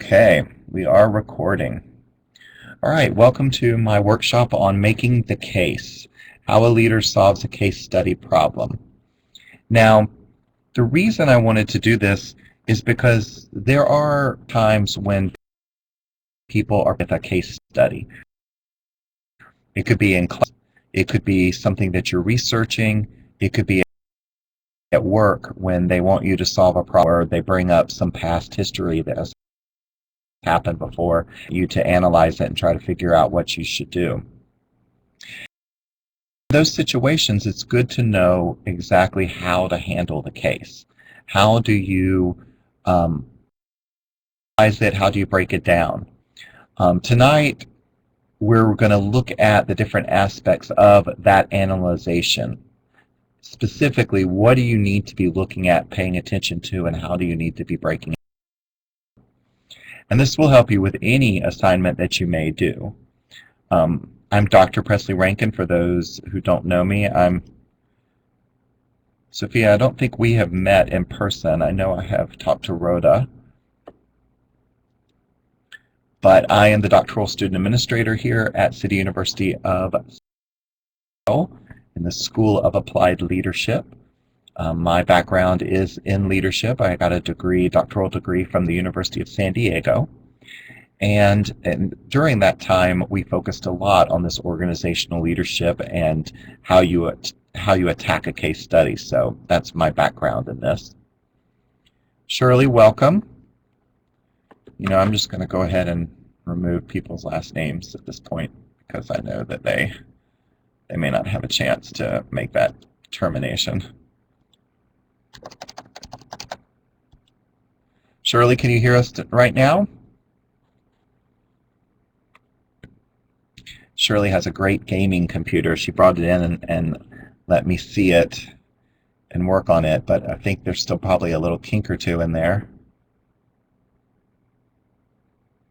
Okay, we are recording. All right, welcome to my workshop on making the case, how a leader solves a case study problem. Now, the reason I wanted to do this is because there are times when people are with a case study. It could be in class, it could be something that you're researching, it could be at work when they want you to solve a problem or they bring up some past history that has happened before you to analyze it and try to figure out what you should do. In those situations, it's good to know exactly how to handle the case. How do you analyze it? How do you break it down? Tonight, we're going to look at the different aspects of that analyzation. Specifically, what do you need to be looking at, paying attention to, and how do you need to be breaking it? And this will help you with any assignment that you may do. I'm Dr. Pressley Rankin, for those who don't know me. I'm Sophia. I don't think we have met in person. I know I have talked to Rhoda, but I am the doctoral student administrator here at City University of Seattle in the School of Applied Leadership. My background is in leadership. I got a doctoral degree from the University of San Diego. And during that time, we focused a lot on this organizational leadership and how you attack a case study. So that's my background in this. Shirley, welcome. I'm just going to go ahead and remove people's last names at this point because I know that they may not have a chance to make that determination. Shirley, can you hear us right now? Shirley has a great gaming computer. She brought it in and let me see it and work on it, but I think there's still probably a little kink or two in there.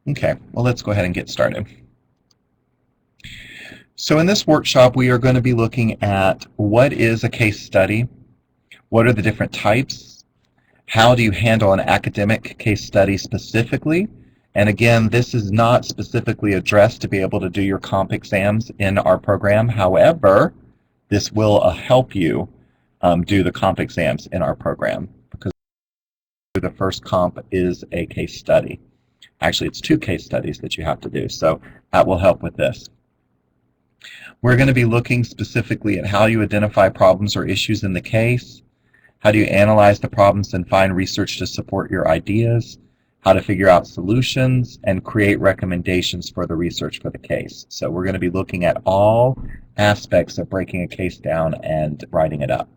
Okay, well, let's go ahead and get started. So in this workshop, we are going to be looking at what is a case study, what are the different types, how do you handle an academic case study specifically, and again, this is not specifically addressed to be able to do your comp exams in our program. However, this will help you do the comp exams in our program because the first comp is a case study. Actually, it's 2 case studies that you have to do, so that will help with this. We're going to be looking specifically at how you identify problems or issues in the case, how do you analyze the problems and find research to support your ideas, how to figure out solutions, and create recommendations for the research for the case. So we're going to be looking at all aspects of breaking a case down and writing it up.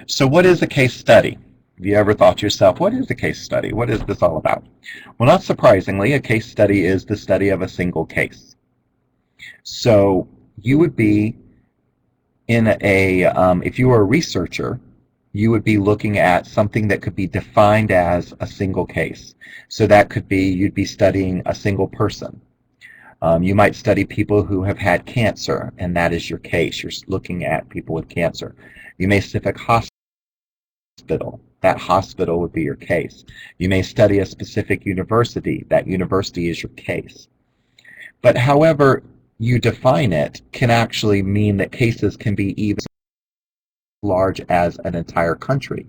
So what is a case study? Have you ever thought to yourself, what is a case study? What is this all about? Well, not surprisingly, a case study is the study of a single case. So you would be in if you were a researcher, you would be looking at something that could be defined as a single case. So that could be, you'd be studying a single person. You might study people who have had cancer, and that is your case. You're looking at people with cancer. You may specific hospital. That hospital would be your case. You may study a specific university. That university is your case. But however you define it can actually mean that cases can be even large as an entire country,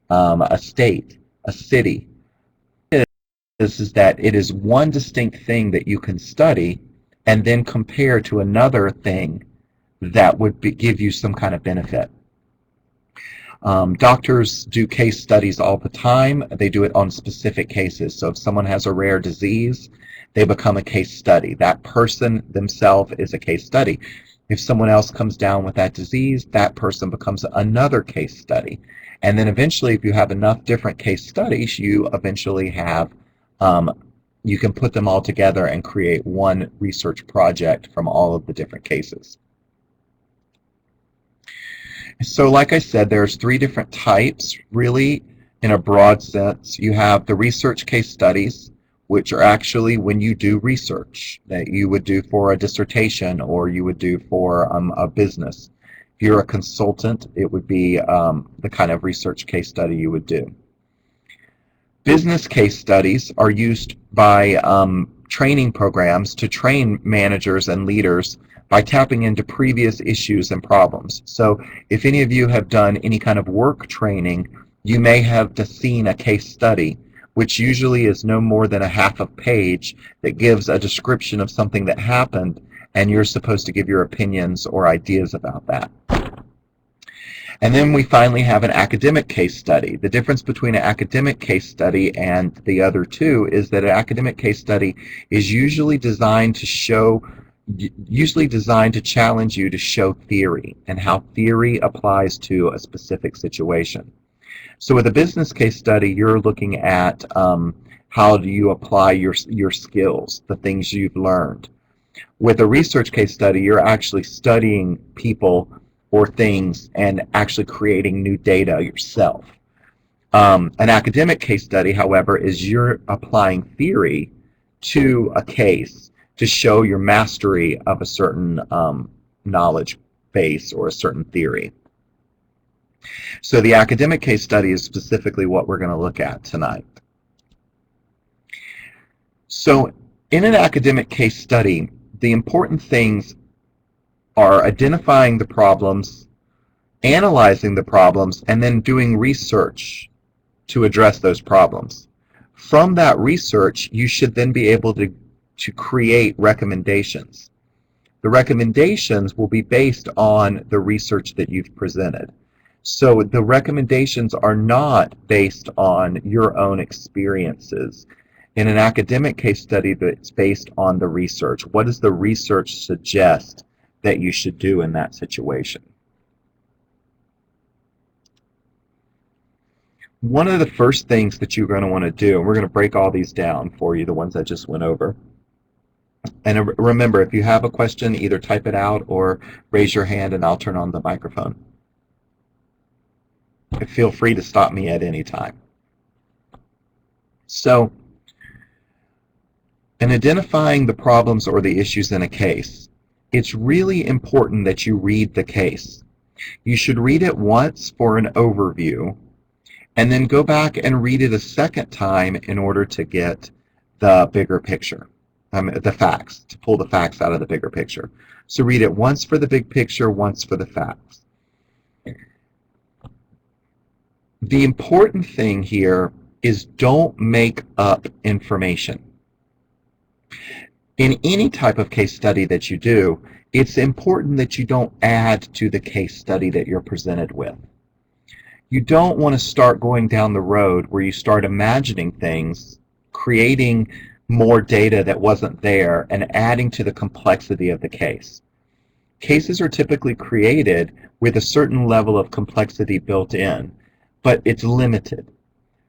a state, a city. Is that it is one distinct thing that you can study and then compare to another thing that would give you some kind of benefit. Doctors do case studies all the time. They do it on specific cases. So if someone has a rare disease, they become a case study. That person themselves is a case study. If someone else comes down with that disease, that person becomes another case study. And then eventually, if you have enough different case studies, you eventually have, you can put them all together and create one research project from all of the different cases. So like I said, there's 3 different types, really, in a broad sense. You have the research case studies, which are actually when you do research that you would do for a dissertation or you would do for a business. If you're a consultant, it would be the kind of research case study you would do. Business case studies are used by training programs to train managers and leaders by tapping into previous issues and problems. So if any of you have done any kind of work training, you may have seen a case study, which usually is no more than a half a page, that gives a description of something that happened, and you're supposed to give your opinions or ideas about that. And then we finally have an academic case study. The difference between an academic case study and the other two is that an academic case study is usually designed to challenge you to show theory and how theory applies to a specific situation. So with a business case study, you're looking at how do you apply your skills, the things you've learned. With a research case study, you're actually studying people or things and actually creating new data yourself. An academic case study, however, is you're applying theory to a case to show your mastery of a certain knowledge base or a certain theory. So the academic case study is specifically what we're going to look at tonight. So in an academic case study, the important things are identifying the problems, analyzing the problems, and then doing research to address those problems. From that research, you should then be able to create recommendations. The recommendations will be based on the research that you've presented. So the recommendations are not based on your own experiences. In an academic case study, that's based on the research. What does the research suggest that you should do in that situation? One of the first things that you're going to want to do, and we're going to break all these down for you, the ones I just went over. And remember, if you have a question, either type it out or raise your hand and I'll turn on the microphone. Feel free to stop me at any time. So, in identifying the problems or the issues in a case, it's really important that you read the case. You should read it once for an overview, and then go back and read it a second time in order to get the bigger picture, the facts, to pull the facts out of the bigger picture. So read it once for the big picture, once for the facts. The important thing here is don't make up information. In any type of case study that you do, it's important that you don't add to the case study that you're presented with. You don't want to start going down the road where you start imagining things, creating more data that wasn't there, and adding to the complexity of the case. Cases are typically created with a certain level of complexity built in, but it's limited.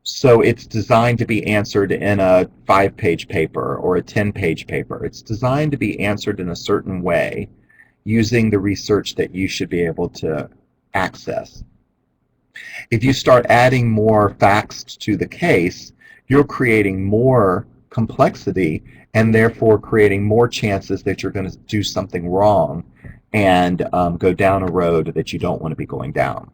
So it's designed to be answered in a 5-page paper or a 10-page paper. It's designed to be answered in a certain way using the research that you should be able to access. If you start adding more facts to the case, you're creating more complexity and therefore creating more chances that you're going to do something wrong and go down a road that you don't want to be going down.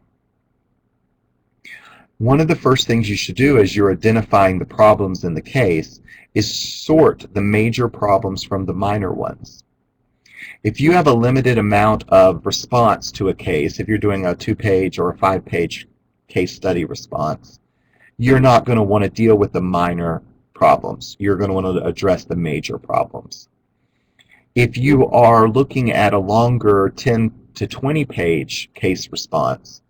One of the first things you should do as you're identifying the problems in the case is sort the major problems from the minor ones. If you have a limited amount of response to a case, if you're doing a 2-page or a 5-page case study response, you're not going to want to deal with the minor problems. You're going to want to address the major problems. If you are looking at a longer 10 to 20-page case response,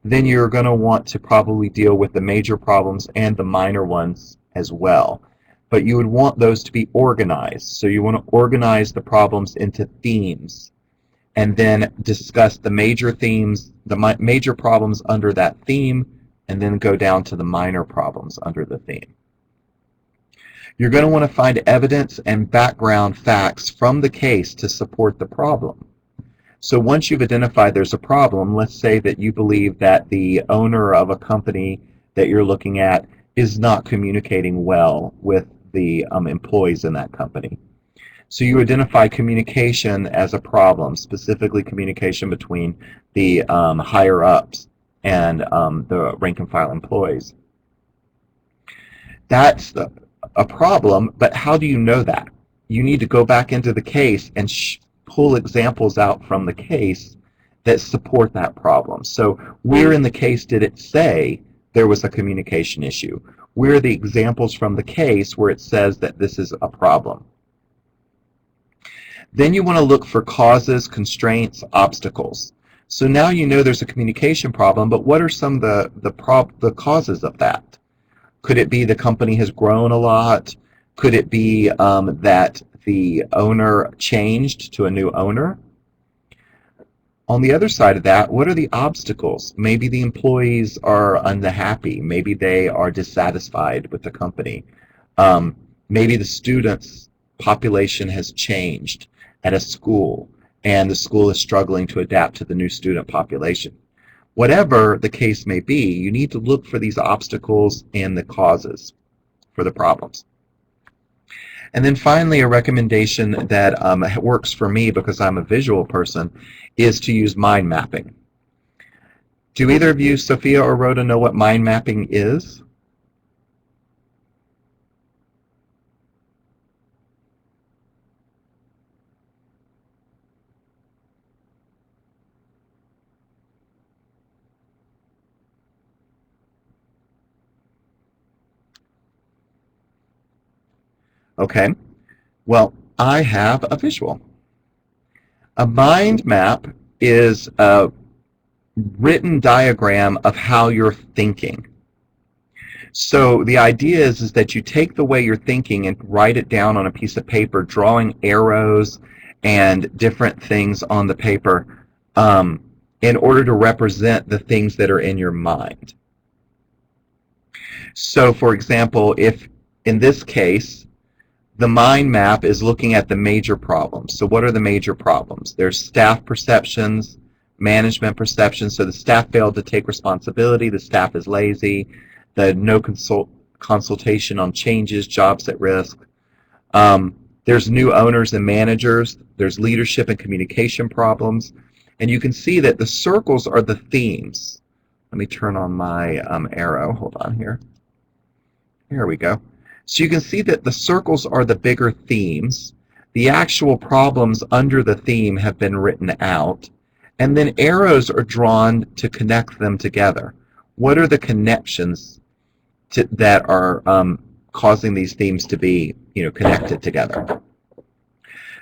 then you're going to want to probably deal with the major problems and the minor ones as well. But you would want those to be organized. So you want to organize the problems into themes and then discuss the major themes, the major problems under that theme, and then go down to the minor problems under the theme. You're going to want to find evidence and background facts from the case to support the problem. So once you've identified there's a problem, let's say that you believe that the owner of a company that you're looking at is not communicating well with the employees in that company. So you identify communication as a problem, specifically communication between the higher ups and the rank and file employees. That's a problem, but how do you know that? You need to go back into the case and pull examples out from the case that support that problem. So where in the case did it say there was a communication issue? Where are the examples from the case where it says that this is a problem? Then you want to look for causes, constraints, obstacles. So now you know there's a communication problem, but what are some of the causes of that? Could it be the company has grown a lot? Could it be that the owner changed to a new owner? On the other side of that, what are the obstacles? Maybe the employees are unhappy. Maybe they are dissatisfied with the company. Maybe the students' population has changed at a school, and the school is struggling to adapt to the new student population. Whatever the case may be, you need to look for these obstacles and the causes for the problems. And then finally, a recommendation that works for me because I'm a visual person is to use mind mapping. Do either of you, Sophia or Rhoda, know what mind mapping is? Okay, well, I have a visual. A mind map is a written diagram of how you're thinking. So the idea is that you take the way you're thinking and write it down on a piece of paper, drawing arrows and different things on the paper in order to represent the things that are in your mind. So for example, if in this case, the mind map is looking at the major problems. So what are the major problems? There's staff perceptions, management perceptions. So the staff failed to take responsibility, the staff is lazy, the no consultation on changes, jobs at risk. There's new owners and managers. There's leadership and communication problems. And you can see that the circles are the themes. Let me turn on my arrow. Hold on here. Here we go. So you can see that the circles are the bigger themes. The actual problems under the theme have been written out. And then arrows are drawn to connect them together. What are the connections that are causing these themes to be connected together?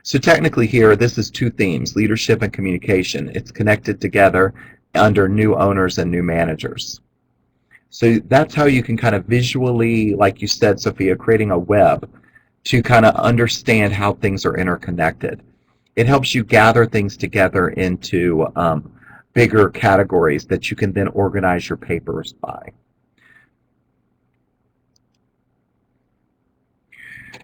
So technically here, this is two themes, leadership and communication. It's connected together under new owners and new managers. So that's how you can kind of visually, like you said, Sophia, creating a web to kind of understand how things are interconnected. It helps you gather things together into bigger categories that you can then organize your papers by.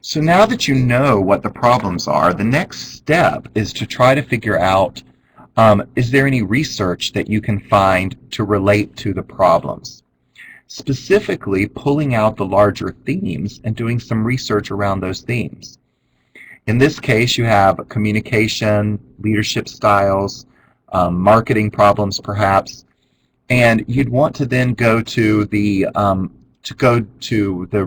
So now that you know what the problems are, the next step is to try to figure out, is there any research that you can find to relate to the problems? Specifically, pulling out the larger themes and doing some research around those themes. In this case, you have communication, leadership styles, marketing problems perhaps, and you'd want to then go to the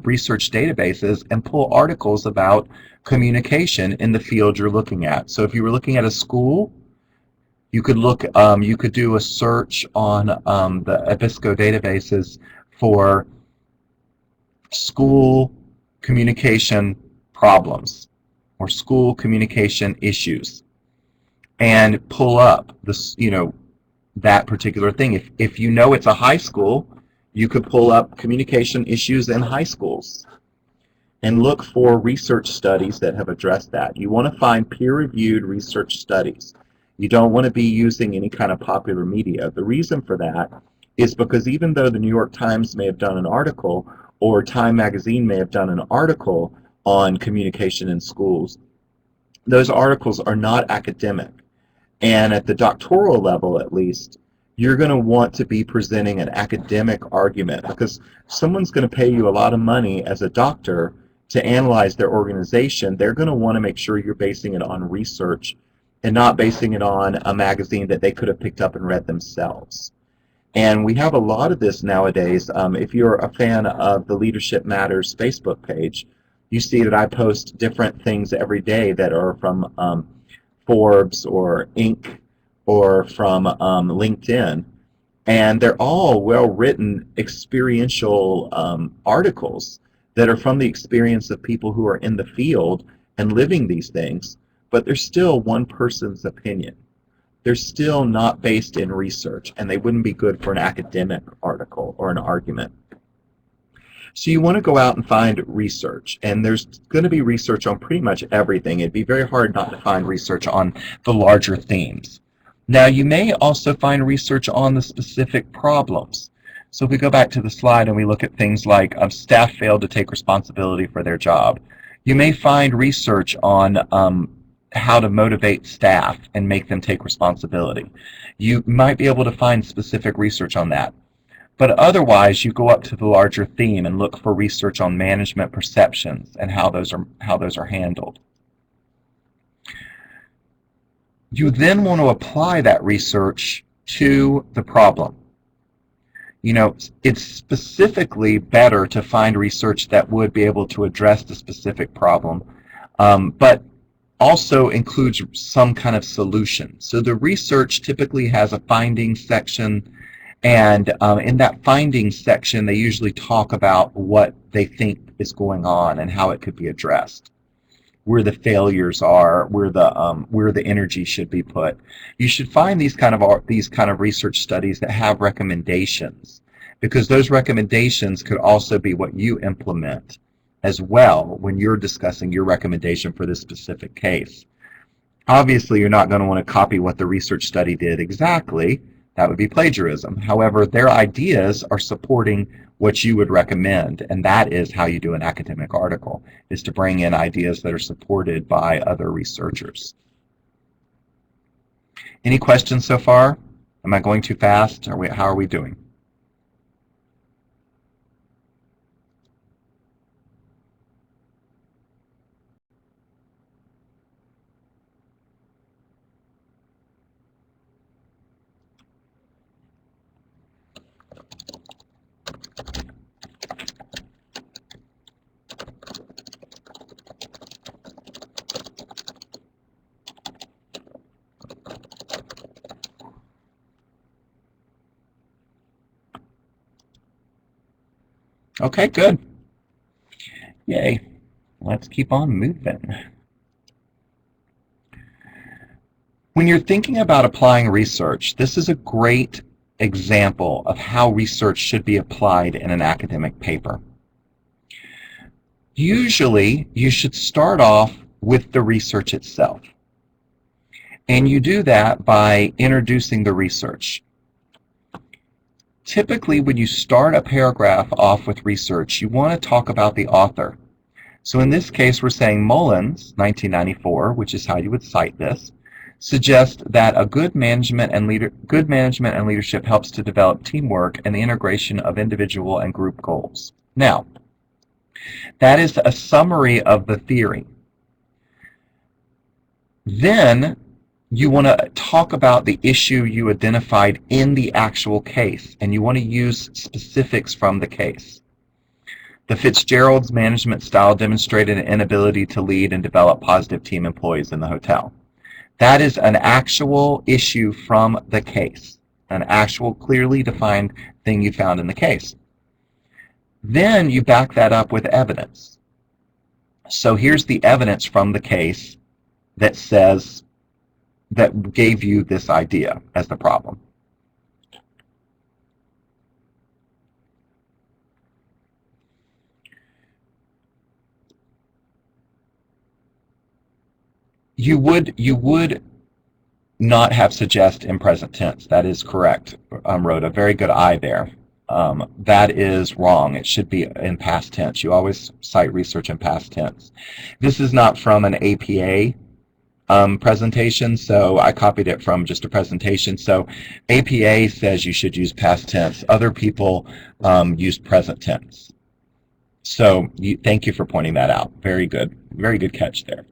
research databases and pull articles about communication in the field you're looking at. So if you were looking at a school, you could look. You could do a search on the EBSCO databases for school communication problems or school communication issues, and pull up this, that particular thing. If you know it's a high school, you could pull up communication issues in high schools and look for research studies that have addressed that. You want to find peer-reviewed research studies. You don't want to be using any kind of popular media. The reason for that is because even though the New York Times may have done an article or Time Magazine may have done an article on communication in schools, those articles are not academic. And at the doctoral level, at least, you're going to want to be presenting an academic argument because someone's going to pay you a lot of money as a doctor to analyze their organization. They're going to want to make sure you're basing it on research and not basing it on a magazine that they could have picked up and read themselves. And we have a lot of this nowadays. If you're a fan of the Leadership Matters Facebook page, you see that I post different things every day that are from Forbes or Inc. or from LinkedIn. And they're all well-written experiential articles that are from the experience of people who are in the field and living these things, but they're still one person's opinion. They're still not based in research, and they wouldn't be good for an academic article or an argument. So you want to go out and find research, and there's going to be research on pretty much everything. It'd be very hard not to find research on the larger themes. Now, you may also find research on the specific problems. So if we go back to the slide and we look at things like staff failed to take responsibility for their job, you may find research on how to motivate staff and make them take responsibility. You might be able to find specific research on that. But otherwise, you go up to the larger theme and look for research on management perceptions and how those are handled. You then want to apply that research to the problem. You know, it's specifically better to find research that would be able to address the specific problem, but also includes some kind of solution. So the research typically has a findings section, and in that findings section, they usually talk about what they think is going on and how it could be addressed, where the failures are, where the energy should be put. You should find these kind of research studies that have recommendations, because those recommendations could also be what you implement as well when you're discussing your recommendation for this specific case. Obviously, you're not going to want to copy what the research study did exactly. That would be plagiarism. However, their ideas are supporting what you would recommend, and that is how you do an academic article, is to bring in ideas that are supported by other researchers. Any questions so far? Am I going too fast? How are we doing? Okay, good. Yay. Let's keep on moving. When you're thinking about applying research, this is a great example of how research should be applied in an academic paper. Usually, you should start off with the research itself. And you do that by introducing the research. Typically, when you start a paragraph off with research, you want to talk about the author. So in this case, we're saying Mullins, 1994, which is how you would cite this, suggests that a good management and leadership helps to develop teamwork and the integration of individual and group goals. Now, that is a summary of the theory. Then you want to talk about the issue you identified in the actual case, and you want to use specifics from the case. The Fitzgerald's management style demonstrated an inability to lead and develop positive team employees in the hotel. That is an actual issue from the case, an actual clearly defined thing you found in the case. Then you back that up with evidence. So here's the evidence from the case that says, that gave you this idea as the problem. You would not have suggest in present tense. That is correct, Rhoda. Very good eye there. That is wrong. It should be in past tense. You always cite research in past tense. This is not from an APA presentation, so I copied it from just a presentation. So APA says you should use past tense. Other people use present tense. So thank you for pointing that out. Very good catch there.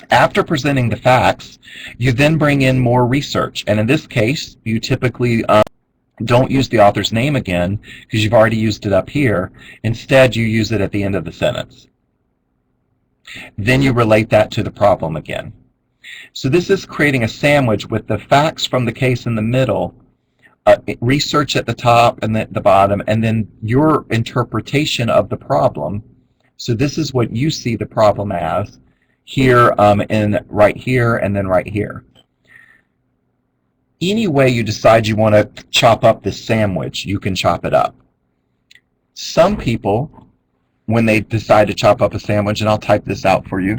After presenting the facts, you then bring in more research. And in this case, you typically don't use the author's name again because you've already used it up here. Instead, you use it at the end of the sentence. Then you relate that to the problem again. So this is creating a sandwich with the facts from the case in the middle, research at the top and the bottom, and then your interpretation of the problem. So this is what you see the problem as here, and right here, and then right here. Any way you decide you want to chop up this sandwich, you can chop it up. Some people, when they decide to chop up a sandwich, and I'll type this out for you,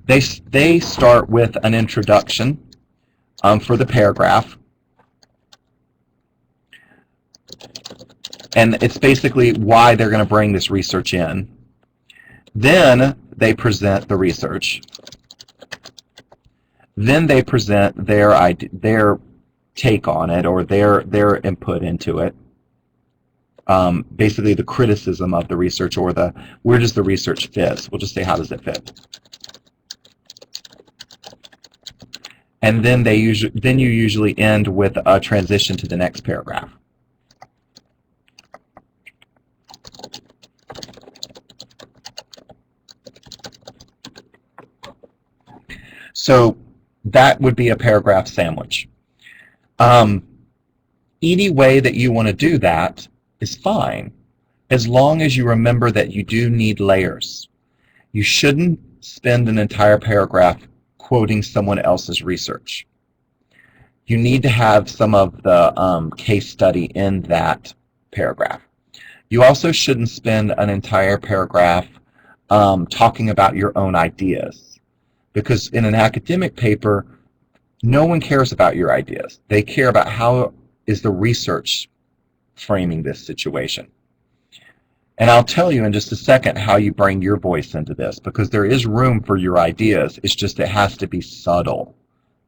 they start with an introduction for the paragraph. And it's basically why they're going to bring this research in. Then they present the research. Then they present their take on it, or their input into it. Basically the criticism of the research, or the where does the research fit. We'll just say how does it fit. And then you usually end with a transition to the next paragraph. So that would be a paragraph sandwich. Any way that you want to do that is fine, as long as you remember that you do need layers. You shouldn't spend an entire paragraph quoting someone else's research. You need to have some of the case study in that paragraph. You also shouldn't spend an entire paragraph talking about your own ideas, because in an academic paper, no one cares about your ideas. They care about how is the research framing this situation. And I'll tell you in just a second how you bring your voice into this, because there is room for your ideas. It's just it has to be subtle,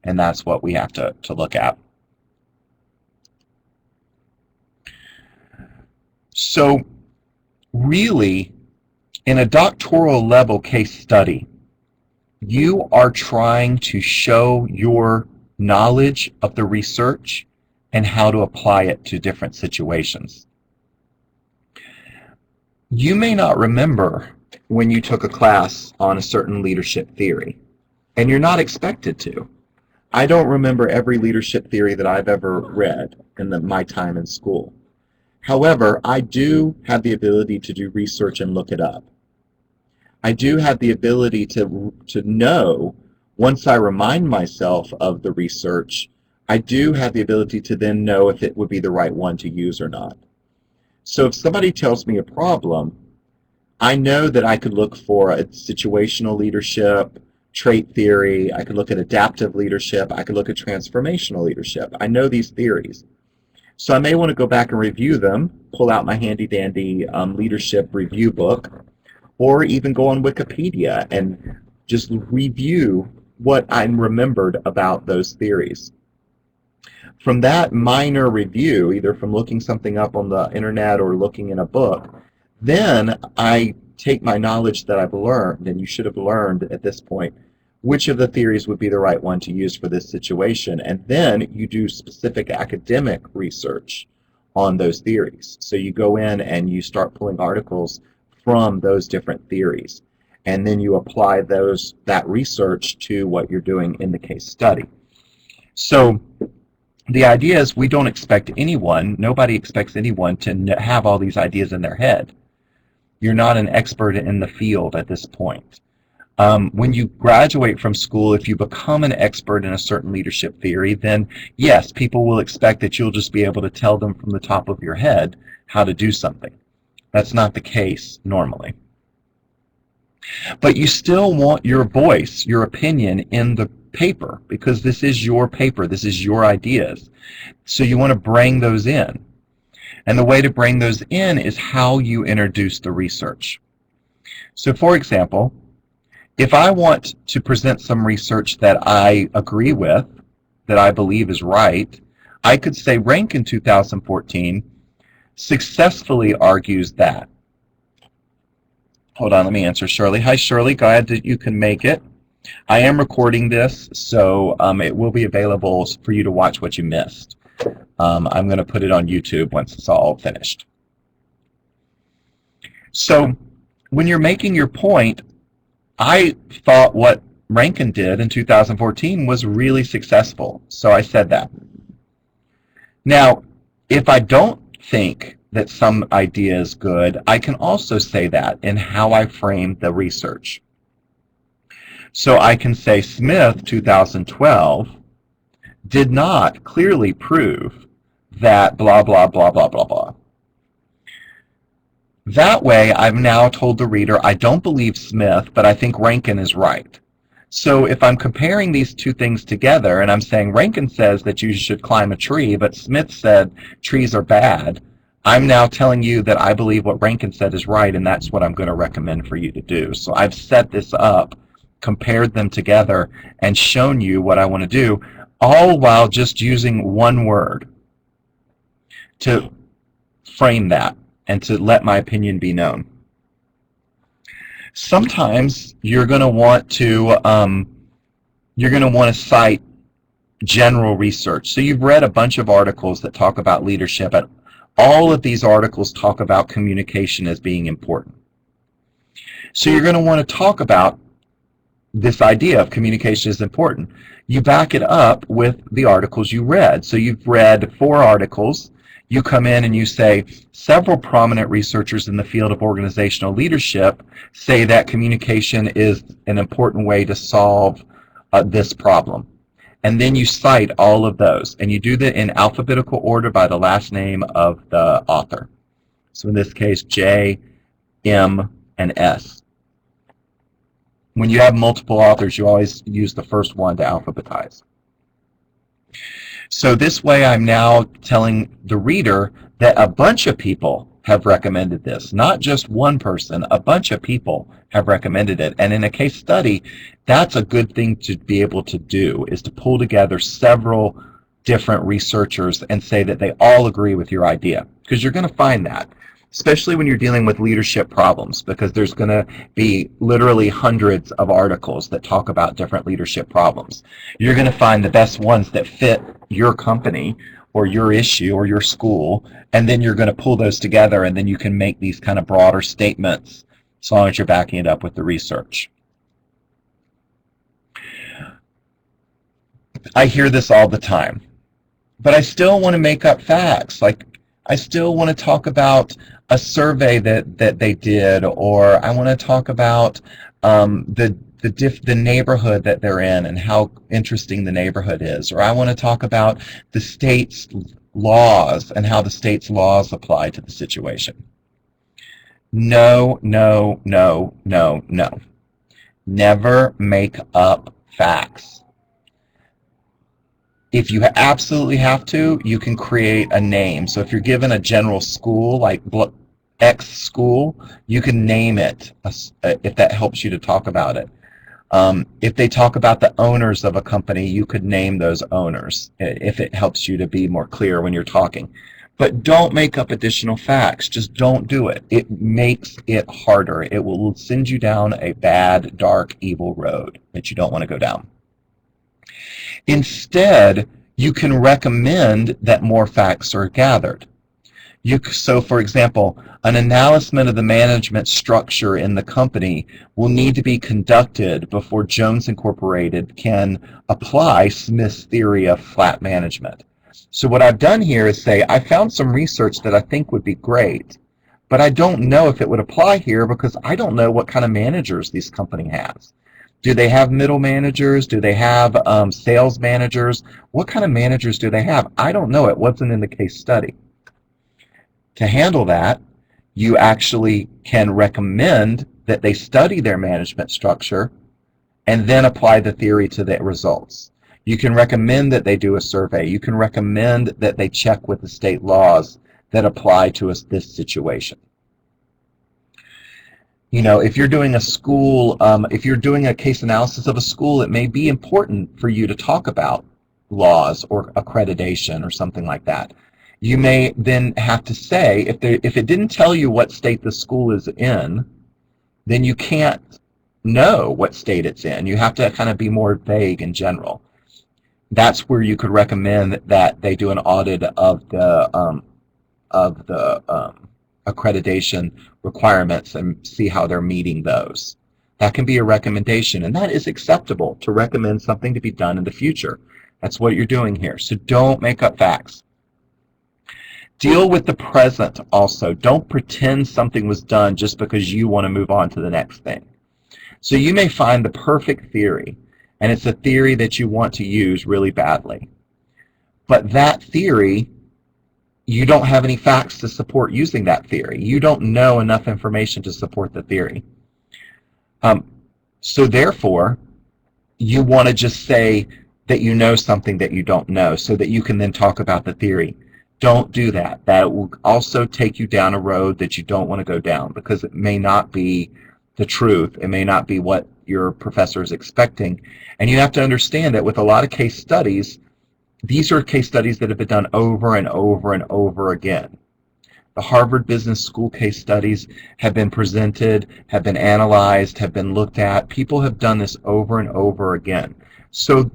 and that's what we have to look at. So really, in a doctoral level case study, you are trying to show your knowledge of the research and how to apply it to different situations. You may not remember when you took a class on a certain leadership theory, and you're not expected to. I don't remember every leadership theory that I've ever read in my time in school. However, I do have the ability to do research and look it up. I do have the ability to know, once I remind myself of the research, I do have the ability to then know if it would be the right one to use or not. So if somebody tells me a problem, I know that I could look for a situational leadership, trait theory, I could look at adaptive leadership, I could look at transformational leadership. I know these theories. So I may want to go back and review them, pull out my handy-dandy leadership review book, or even go on Wikipedia and just review what I remembered about those theories. From that minor review, either from looking something up on the internet or looking in a book, then I take my knowledge that I've learned, and you should have learned at this point, which of the theories would be the right one to use for this situation, and then you do specific academic research on those theories. So you go in and you start pulling articles from those different theories, and then you apply that research to what you're doing in the case study. So the idea is we don't expect anyone, nobody expects anyone to have all these ideas in their head. You're not an expert in the field at this point. When you graduate from school, if you become an expert in a certain leadership theory, then yes, people will expect that you'll just be able to tell them from the top of your head how to do something. That's not the case normally. But you still want your voice, your opinion in the paper, because this is your paper, this is your ideas. So you want to bring those in. And the way to bring those in is how you introduce the research. So for example, if I want to present some research that I agree with, that I believe is right, I could say Rankin 2014 successfully argues that. Hold on, let me answer Shirley. Hi, Shirley. Glad that you can make it. I am recording this, so it will be available for you to watch what you missed. I'm going to put it on YouTube once it's all finished. So when you're making your point, I thought what Rankin did in 2014 was really successful, so I said that. Now, if I don't think that some idea is good, I can also say that in how I frame the research. So I can say Smith 2012 did not clearly prove that blah, blah, blah, blah, blah, blah. That way, I've now told the reader, I don't believe Smith, but I think Rankin is right. So if I'm comparing these two things together and I'm saying Rankin says that you should climb a tree, but Smith said trees are bad, I'm now telling you that I believe what Rankin said is right, and that's what I'm going to recommend for you to do. So I've set this up, compared them together, and shown you what I want to do, all while just using one word to frame that and to let my opinion be known. Sometimes you're going to want to cite general research. So you've read a bunch of articles that talk about leadership, and all of these articles talk about communication as being important. So you're going to want to talk about this idea of communication is important. You back it up with the articles you read. So you've read 4 articles. You come in and you say, several prominent researchers in the field of organizational leadership say that communication is an important way to solve this problem. And then you cite all of those. And you do that in alphabetical order by the last name of the author. So in this case, J, M, and S. When you have multiple authors, you always use the first one to alphabetize. So this way I'm now telling the reader that a bunch of people have recommended this, not just one person, a bunch of people have recommended it. And in a case study, that's a good thing to be able to do, is to pull together several different researchers and say that they all agree with your idea, because you're going to find that, especially when you're dealing with leadership problems, because there's going to be literally hundreds of articles that talk about different leadership problems. You're going to find the best ones that fit your company or your issue or your school, and then you're going to pull those together, and then you can make these kind of broader statements as long as you're backing it up with the research. I hear this all the time, but I still want to make up facts. Like, I still want to talk about a survey that they did, or I want to talk about the neighborhood that they're in and how interesting the neighborhood is, or I want to talk about the state's laws and how the state's laws apply to the situation. No, no, no, no, no. Never make up facts. If you absolutely have to, you can create a name. So if you're given a general school, like X school, you can name it if that helps you to talk about it. If they talk about the owners of a company, you could name those owners if it helps you to be more clear when you're talking. But don't make up additional facts. Just don't do it. It makes it harder. It will send you down a bad, dark, evil road that you don't want to go down. Instead, you can recommend that more facts are gathered. So, for example, an analysis of the management structure in the company will need to be conducted before Jones Incorporated can apply Smith's theory of flat management. So what I've done here is say, I found some research that I think would be great, but I don't know if it would apply here because I don't know what kind of managers this company has. Do they have middle managers? Do they have sales managers? What kind of managers do they have? I don't know. It wasn't in the case study. To handle that, you actually can recommend that they study their management structure and then apply the theory to the results. You can recommend that they do a survey. You can recommend that they check with the state laws that apply to this situation. You know, if you're doing a school, if you're doing a case analysis of a school, it may be important for you to talk about laws or accreditation or something like that. You may then have to say, if it didn't tell you what state the school is in, then you can't know what state it's in. You have to kind of be more vague in general. That's where you could recommend that they do an audit of the accreditation requirements and see how they're meeting those. That can be a recommendation, and that is acceptable to recommend something to be done in the future. That's what you're doing here. So don't make up facts. Deal with the present also. Don't pretend something was done just because you want to move on to the next thing. So you may find the perfect theory, and it's a theory that you want to use really badly. But that theory, you don't have any facts to support using that theory. You don't know enough information to support the theory. So therefore, you want to just say that you know something that you don't know so that you can then talk about the theory. Don't do that. That will also take you down a road that you don't want to go down because it may not be the truth. It may not be what your professor is expecting. And you have to understand that with a lot of case studies, these are case studies that have been done over and over and over again. The Harvard Business School case studies have been presented, have been analyzed, have been looked at. People have done this over and over again. So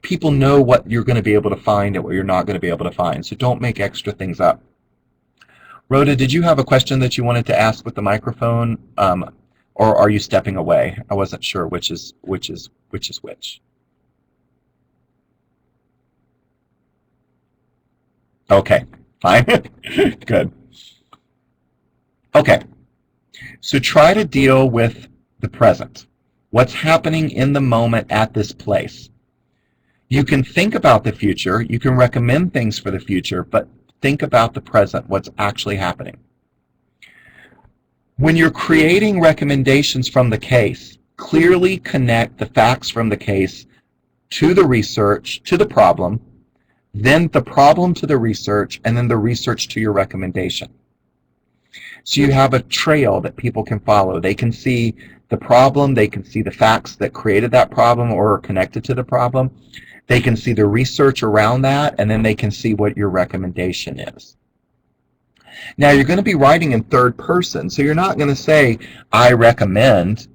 people know what you're going to be able to find and what you're not going to be able to find. So don't make extra things up. Rhoda, did you have a question that you wanted to ask with the microphone, or are you stepping away? I wasn't sure which is which. Okay, fine. Good. Okay, so try to deal with the present. What's happening in the moment at this place? You can think about the future, you can recommend things for the future, but think about the present, what's actually happening. When you're creating recommendations from the case, clearly connect the facts from the case to the research, to the problem, then the problem to the research, and then the research to your recommendation. So you have a trail that people can follow. They can see the problem, they can see the facts that created that problem or are connected to the problem. They can see the research around that, and then they can see what your recommendation is. Now, you're going to be writing in third person, so you're not going to say, I recommend.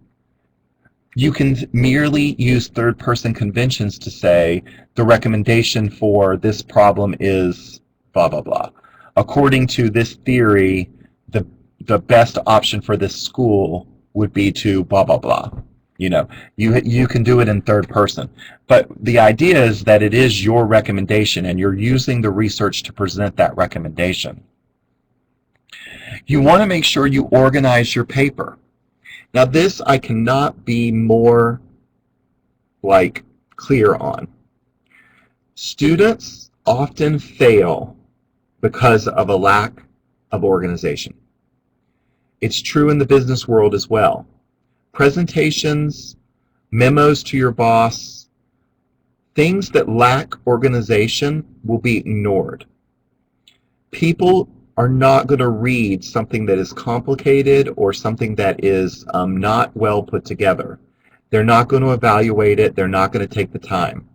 You can merely use third person conventions to say, the recommendation for this problem is blah, blah, blah. According to this theory, the best option for this school would be to blah, blah, blah. You know, you can do it in third person. But the idea is that it is your recommendation, and you're using the research to present that recommendation. You want to make sure you organize your paper. Now this I cannot be more clear on. Students often fail because of a lack of organization. It's true in the business world as well. Presentations, memos to your boss, things that lack organization will be ignored. People are not going to read something that is complicated or something that is not well put together. They're not going to evaluate it. They're not going to take the time.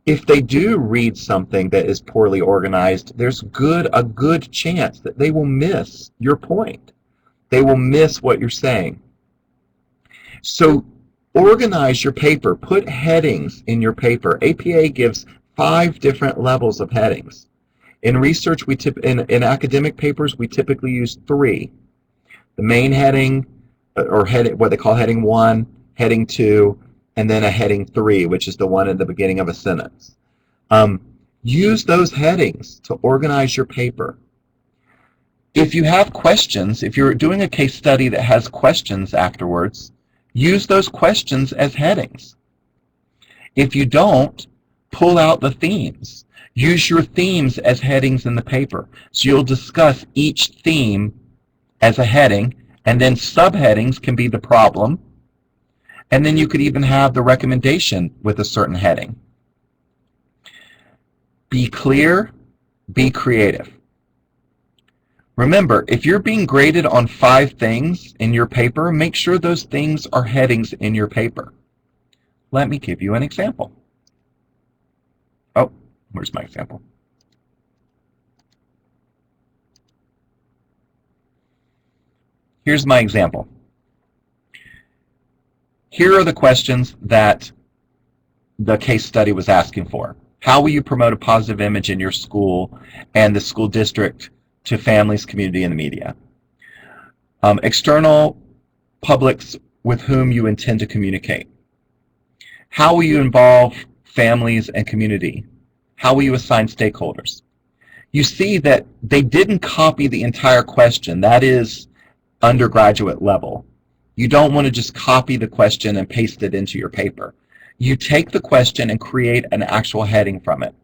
If they do read something that is poorly organized, there's a good chance that they will miss your point. They will miss what you're saying. So organize your paper. Put headings in your paper. APA gives 5 different levels of headings. In research, in academic papers, we typically use 3. The main heading, or what they call heading 1, heading 2, and then a heading 3, which is the one in the beginning of a sentence. Use those headings to organize your paper. If you have questions, if you're doing a case study that has questions afterwards, use those questions as headings. If you don't, pull out the themes. Use your themes as headings in the paper. So you'll discuss each theme as a heading, and then subheadings can be the problem, and then you could even have the recommendation with a certain heading. Be clear, be creative. Remember, if you're being graded on 5 things in your paper, make sure those things are headings in your paper. Let me give you an example. Oh, where's my example? Here's my example. Here are the questions that the case study was asking for. How will you promote a positive image in your school and the school district to families, community, and the media? External publics with whom you intend to communicate. How will you involve families and community? How will you assign stakeholders? You see that they didn't copy the entire question. That is undergraduate level. You don't want to just copy the question and paste it into your paper. You take the question and create an actual heading from it.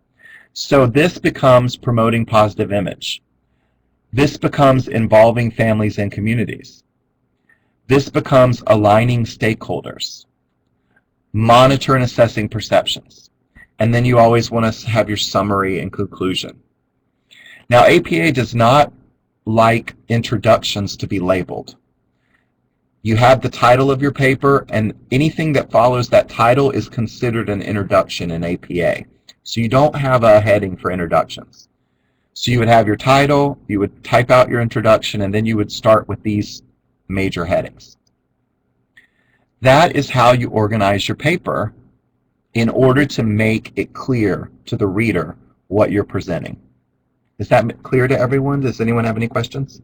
So this becomes promoting positive image. This becomes involving families and communities. This becomes aligning stakeholders. Monitor and assessing perceptions. And then you always want to have your summary and conclusion. Now, APA does not like introductions to be labeled. You have the title of your paper, and anything that follows that title is considered an introduction in APA. So you don't have a heading for introductions. So you would have your title, you would type out your introduction, and then you would start with these major headings. That is how you organize your paper in order to make it clear to the reader what you're presenting. Is that clear to everyone? Does anyone have any questions?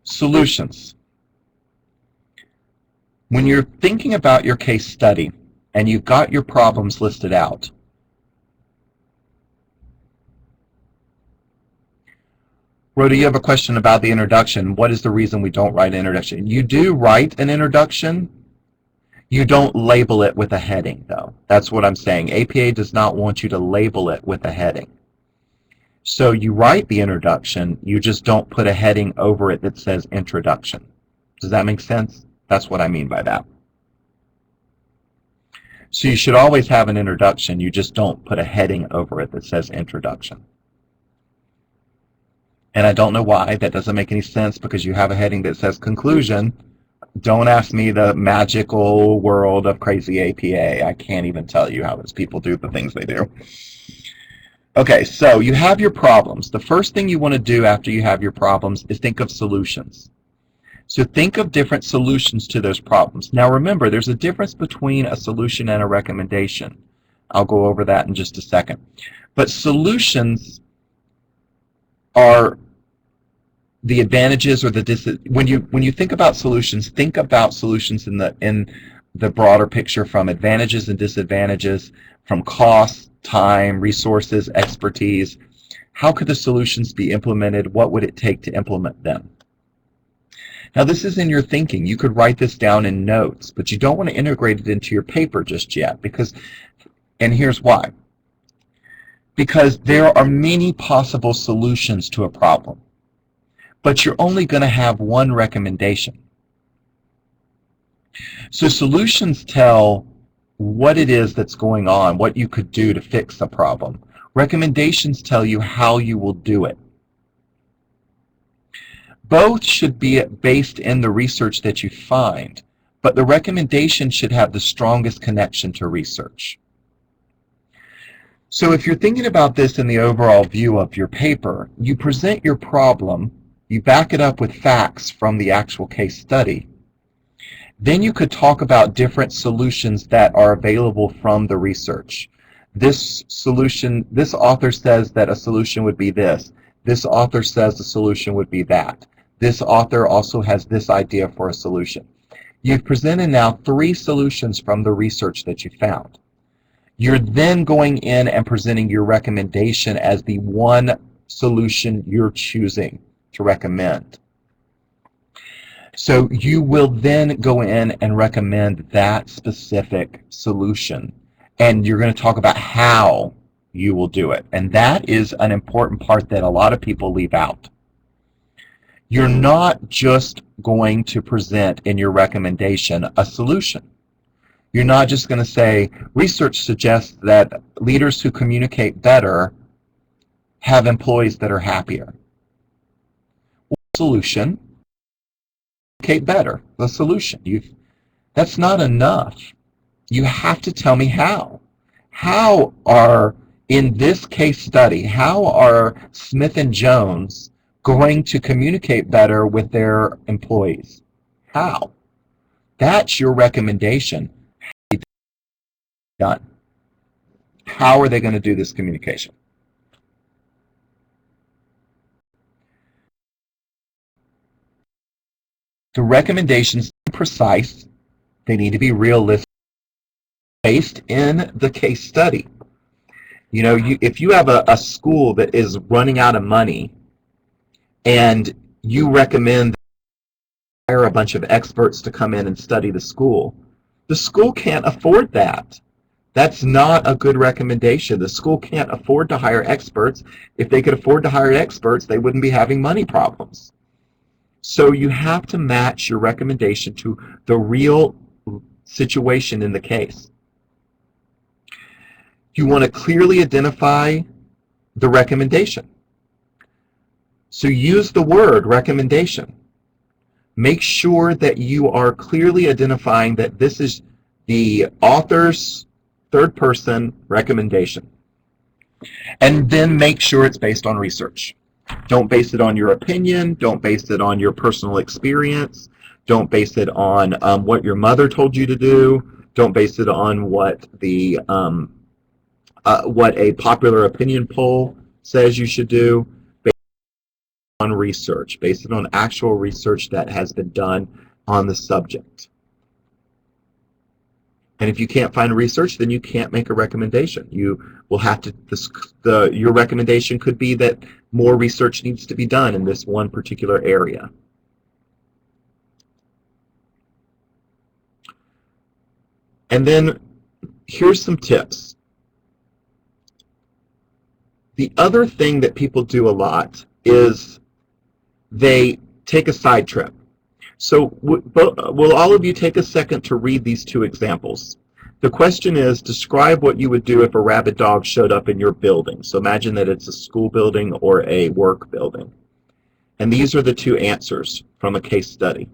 Solutions. When you're thinking about your case study and you've got your problems listed out, Rhoda, you have a question about the introduction. What is the reason we don't write an introduction? You do write an introduction. You don't label it with a heading, though. That's what I'm saying. APA does not want you to label it with a heading. So you write the introduction, you just don't put a heading over it that says introduction. Does that make sense? That's what I mean by that. So you should always have an introduction, you just don't put a heading over it that says introduction. And I don't know why, that doesn't make any sense, because you have a heading that says conclusion. Don't ask me the magical world of crazy APA. I can't even tell you how those people do the things they do. Okay, so you have your problems. The first thing you want to do after you have your problems is think of solutions. So think of different solutions to those problems. Now remember, there's a difference between a solution and a recommendation. I'll go over that in just a second. But solutions are the advantages or the when you think about solutions in the broader picture, from advantages and disadvantages, from cost, time, resources, expertise. How could the solutions be implemented? What would it take to implement them? Now this is in your thinking. You could write this down in notes, but you don't want to integrate it into your paper just yet, and here's why. Because there are many possible solutions to a problem, but you're only going to have one recommendation. So solutions tell what it is that's going on, what you could do to fix a problem. Recommendations tell you how you will do it. Both should be based in the research that you find, but the recommendation should have the strongest connection to research. So if you're thinking about this in the overall view of your paper, you present your problem, you back it up with facts from the actual case study. Then you could talk about different solutions that are available from the research. This author says that a solution would be this. This author says the solution would be that. This author also has this idea for a solution. You've presented now 3 solutions from the research that you found. You're then going in and presenting your recommendation as the one solution you're choosing to recommend. So you will then go in and recommend that specific solution, and you're going to talk about how you will do it. And that is an important part that a lot of people leave out. You're not just going to present in your recommendation a solution. You're not just going to say, research suggests that leaders who communicate better have employees that are happier. Solution, communicate better. The solution. That's not enough. You have to tell me how. How are, in this case study, how are Smith and Jones going to communicate better with their employees? How? That's your recommendation. Done. How are they going to do this communication? The recommendations are precise. They need to be realistic, based in the case study. You know, if you have a school that is running out of money and you recommend hire a bunch of experts to come in and study the school can't afford that. That's not a good recommendation. The school can't afford to hire experts. If they could afford to hire experts, they wouldn't be having money problems. So you have to match your recommendation to the real situation in the case. You want to clearly identify the recommendation. So use the word recommendation. Make sure that you are clearly identifying that this is the author's third person recommendation. And then make sure it's based on research. Don't base it on your opinion. Don't base it on your personal experience. Don't base it on what your mother told you to do. Don't base it on what a popular opinion poll says you should do. Base it on research. Base it on actual research that has been done on the subject. And if you can't find research, then you can't make a recommendation. You will have to, your recommendation could be that more research needs to be done in this one particular area. And then here's some tips. The other thing that people do a lot is they take a side trip. So will all of you take a second to read these two examples? The question is, describe what you would do if a rabid dog showed up in your building. So imagine that it's a school building or a work building. And these are the two answers from a case study.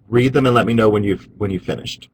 Read them and let me know when you've finished.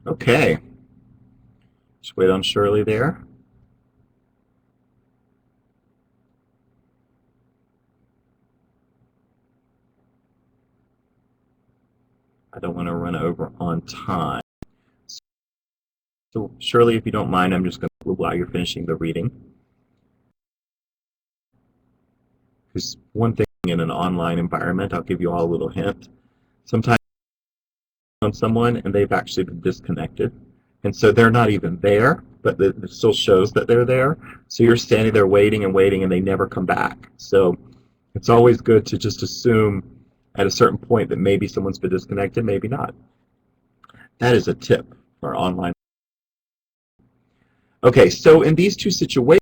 Okay. Just wait on Shirley there. I don't want to run over on time. So Shirley, if you don't mind, I'm just going to, while you're finishing the reading. Because one thing in an online environment, I'll give you all a little hint. Sometimes on someone and they've actually been disconnected. And so they're not even there, but it still shows that they're there. So you're standing there waiting and waiting and they never come back. So it's always good to just assume at a certain point that maybe someone's been disconnected, maybe not. That is a tip for online. Okay, so in these two situations,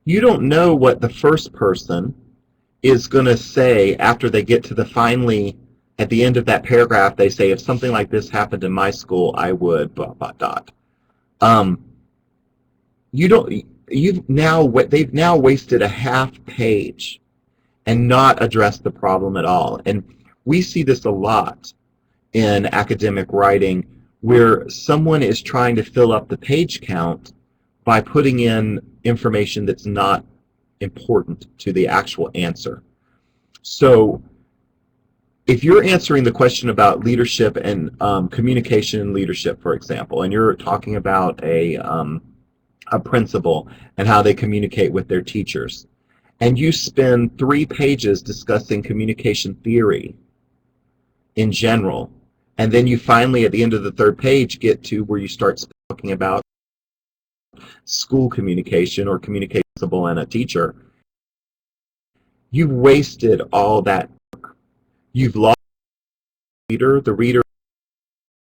you don't know what the first person is going to say after they get to the finally, at the end of that paragraph, they say, if something like this happened in my school, I would, blah, blah, dot. You don't, they've now wasted a half page and not addressed the problem at all. And we see this a lot in academic writing where someone is trying to fill up the page count by putting in information that's not important to the actual answer. So if you're answering the question about leadership and communication and leadership, for example, and you're talking about a principal and how they communicate with their teachers, and you spend 3 pages discussing communication theory in general, and then you finally, at the end of the 3rd page, get to where you start talking about school communication or communication and a teacher, you've wasted all that work. You've lost the reader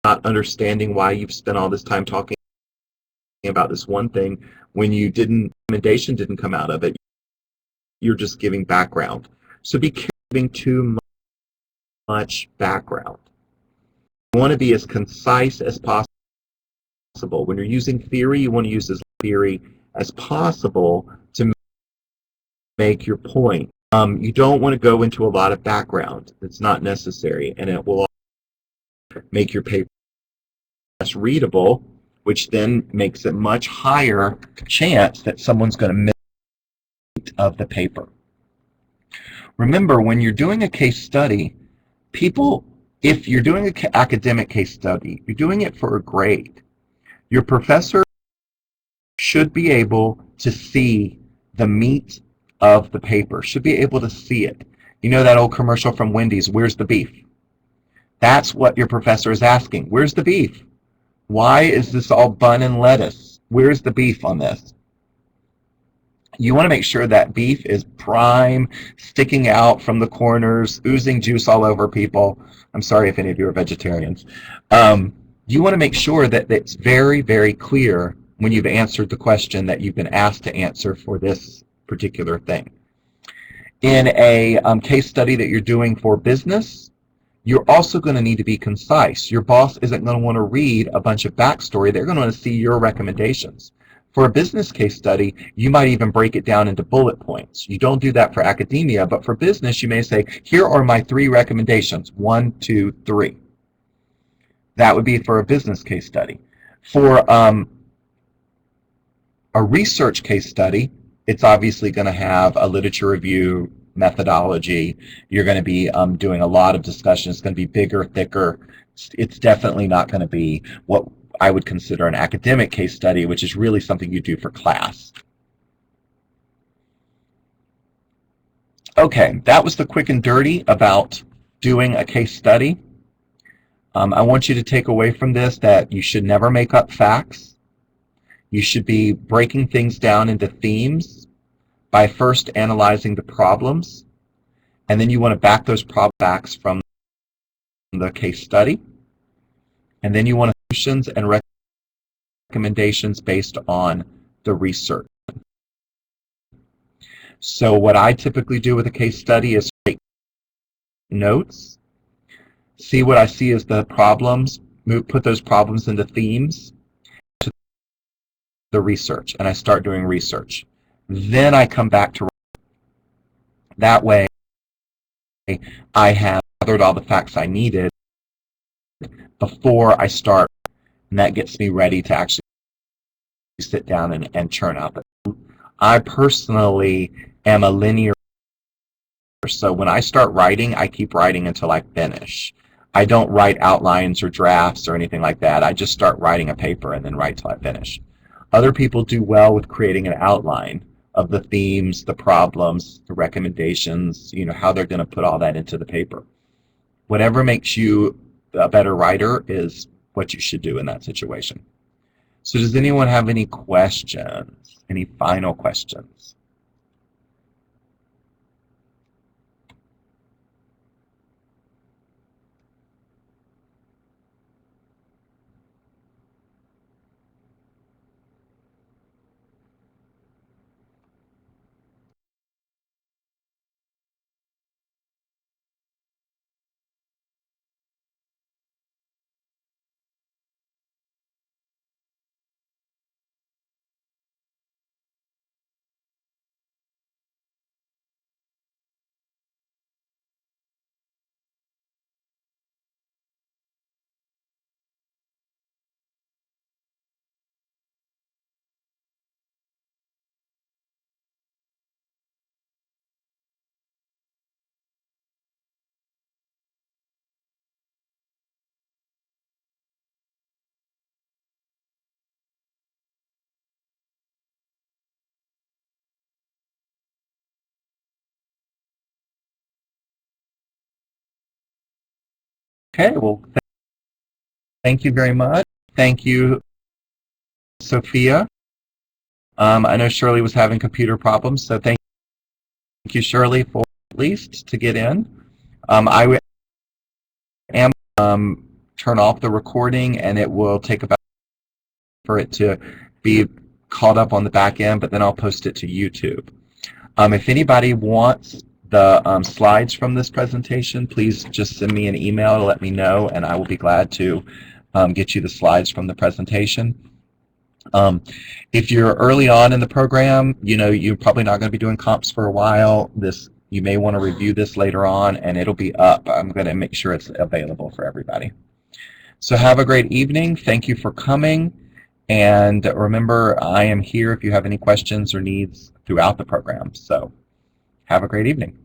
not understanding why you've spent all this time talking about this one thing when recommendation didn't come out of it. You're just giving background. So be careful giving too much background. You want to be as concise as possible. When you're using theory, you want to use as theory as possible to make your point. You don't want to go into a lot of background. It's not necessary, and it will make your paper less readable, which then makes it much higher chance that someone's going to miss of the paper. Remember, when you're doing a case study, if you're doing an academic case study, you're doing it for a grade. Your professor should be able to see the meat of the paper, should be able to see it. You know that old commercial from Wendy's, where's the beef? That's what your professor is asking. Where's the beef? Why is this all bun and lettuce? Where's the beef on this? You want to make sure that beef is prime, sticking out from the corners, oozing juice all over people. I'm sorry if any of you are vegetarians. You want to make sure that it's very, very clear when you've answered the question that you've been asked to answer for this particular thing. In a case study that you're doing for business, you're also going to need to be concise. Your boss isn't going to want to read a bunch of backstory. They're going to want to see your recommendations. For a business case study, you might even break it down into bullet points. You don't do that for academia, but for business, you may say, here are my 3 recommendations, 1, 2, 3. That would be for a business case study. For a research case study, it's obviously going to have a literature review methodology. You're going to be doing a lot of discussion. It's going to be bigger, thicker. It's definitely not going to be what I would consider an academic case study, which is really something you do for class. Okay, that was the quick and dirty about doing a case study. I want you to take away from this that you should never make up facts. You should be breaking things down into themes by first analyzing the problems, and then you want to back those facts from the case study, and then you want solutions and recommendations based on the research. So what I typically do with a case study is take notes, see what I see as the problems, put those problems into themes to the research, and I start doing research. Then I come back to that way I have gathered all the facts I needed before I start, and that gets me ready to actually sit down and churn out. I personally am a linear, so when I start writing, I keep writing until I finish. I don't write outlines or drafts or anything like that. I just start writing a paper and then write till I finish. Other people do well with creating an outline of the themes, the problems, the recommendations, how they're going to put all that into the paper. Whatever makes you a better writer is what you should do in that situation. So does anyone have any questions? Any final questions? Okay, well, thank you very much. Thank you, Sophia. I know Shirley was having computer problems, so thank you, Shirley, for at least to get in. I am turn off the recording, and it will take about for it to be caught up on the back end, but then I'll post it to YouTube. If anybody wants the slides from this presentation, please just send me an email to let me know, and I will be glad to get you the slides from the presentation. If you're early on in the program, you're probably not going to be doing comps for a while. You may want to review this later on, and it'll be up. I'm going to make sure it's available for everybody. So have a great evening. Thank you for coming. And remember, I am here if you have any questions or needs throughout the program. So have a great evening.